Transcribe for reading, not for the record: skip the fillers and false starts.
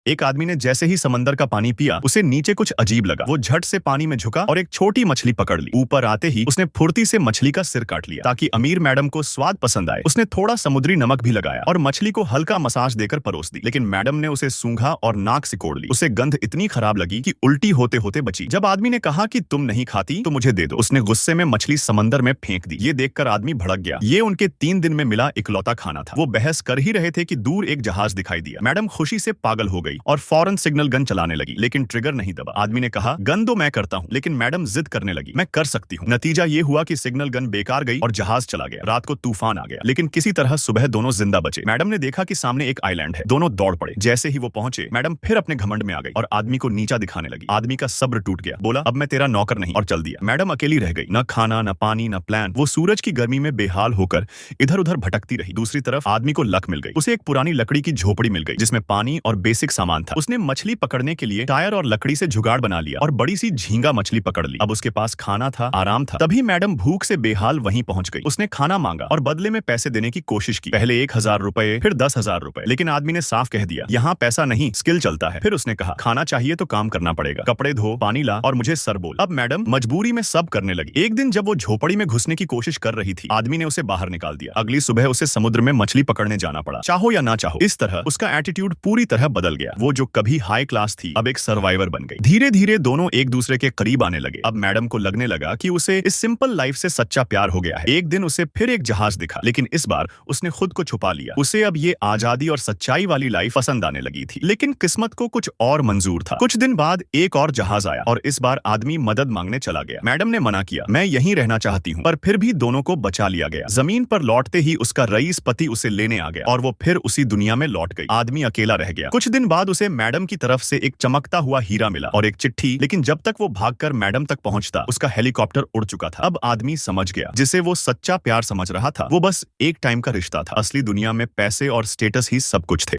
एक आदमी ने जैसे ही समंदर का पानी पिया, उसे नीचे कुछ अजीब लगा। वो झट से पानी में झुका और एक छोटी मछली पकड़ ली। ऊपर आते ही उसने फुर्ती से मछली का सिर काट लिया ताकि अमीर मैडम को स्वाद पसंद आए। उसने थोड़ा समुद्री नमक भी लगाया और मछली को हल्का मसाज देकर परोस दी। लेकिन मैडम ने उसे सूंघा और नाक सिकोड़ ली। उसे गंध इतनी खराब लगी कि उल्टी होते होते बची। जब आदमी ने कहा कि तुम नहीं खाती तो मुझे दे दो, उसने गुस्से में मछली समंदर में फेंक दी। ये देखकर आदमी भड़क गया। ये उनके 3 दिन में मिला इकलौता खाना था। वो बहस कर ही रहे थे कि दूर एक जहाज दिखाई दिया। मैडम खुशी से पागल हो गई और फौरन सिग्नल गन चलाने लगी, लेकिन ट्रिगर नहीं दबा। आदमी ने कहा, गन दो, मैं करता हूँ। लेकिन मैडम जिद करने लगी, मैं कर सकती हूँ। नतीजा ये हुआ कि सिग्नल गन बेकार गई और जहाज चला गया। रात को तूफान आ गया, लेकिन किसी तरह सुबह दोनों जिंदा बचे। मैडम ने देखा कि सामने एक आइलैंड है। दोनों दौड़ पड़े। जैसे ही वो पहुंचे, मैडम फिर अपने घमंड में आ गई और आदमी को नीचा दिखाने लगी। आदमी का सब्र टूट गया। बोला, अब मैं तेरा नौकर नहीं, और चल दिया। मैडम अकेली रह गई। न खाना, न पानी, न प्लान। वो सूरज की गर्मी में बेहाल होकर इधर उधर भटकती रही। दूसरी तरफ आदमी को लक मिल गई। उसे एक पुरानी लकड़ी की झोपड़ी मिल गई जिसमें पानी और बेसिक सामान था। उसने मछली पकड़ने के लिए टायर और लकड़ी से जुगाड़ बना लिया और बड़ी सी झींगा मछली पकड़ ली। अब उसके पास खाना था, आराम था। तभी मैडम भूख से बेहाल वहीं पहुंच गई। उसने खाना मांगा और बदले में पैसे देने की कोशिश की। पहले 1000 रुपए, फिर 10,000 रुपए, लेकिन आदमी ने साफ कह दिया, यहाँ पैसा नहीं, स्किल चलता है। फिर उसने कहा, खाना चाहिए तो काम करना पड़ेगा, कपड़े धो, पानी ला और मुझे सर बोल। अब मैडम मजबूरी में सब करने लगी। एक दिन जब वो झोपड़ी में घुसने की कोशिश कर रही थी, आदमी ने उसे बाहर निकाल दिया। अगली सुबह उसे समुद्र में मछली पकड़ने जाना पड़ा, चाहो या ना चाहो। इस तरह उसका एटीट्यूड पूरी तरह बदल गया। वो जो कभी हाई क्लास थी, अब एक सर्वाइवर बन गई। धीरे धीरे दोनों एक दूसरे के करीब आने लगे। अब मैडम को लगने लगा कि उसे इस सिंपल लाइफ से सच्चा प्यार हो गया है। एक दिन उसे फिर एक जहाज दिखा, लेकिन इस बार उसने खुद को छुपा लिया। उसे अब ये आजादी और सच्चाई वाली लाइफ पसंद आने लगी थी। लेकिन किस्मत को कुछ और मंजूर था। कुछ दिन बाद एक और जहाज आया और इस बार आदमी मदद मांगने चला गया। मैडम ने मना किया, मैं यहीं रहना चाहती हूँ, पर फिर भी दोनों को बचा लिया गया। जमीन पर लौटते ही उसका रईस पति उसे लेने आ गया और वो फिर उसी दुनिया में लौट गई। आदमी अकेला रह गया। कुछ दिन बाद उसे मैडम की तरफ से एक चमकता हुआ हीरा मिला और एक चिट्ठी, लेकिन जब तक वो भागकर मैडम तक पहुंचता, उसका हेलीकॉप्टर उड़ चुका था। अब आदमी समझ गया, जिसे वो सच्चा प्यार समझ रहा था, वो बस एक टाइम का रिश्ता था। असली दुनिया में पैसे और स्टेटस ही सब कुछ थे।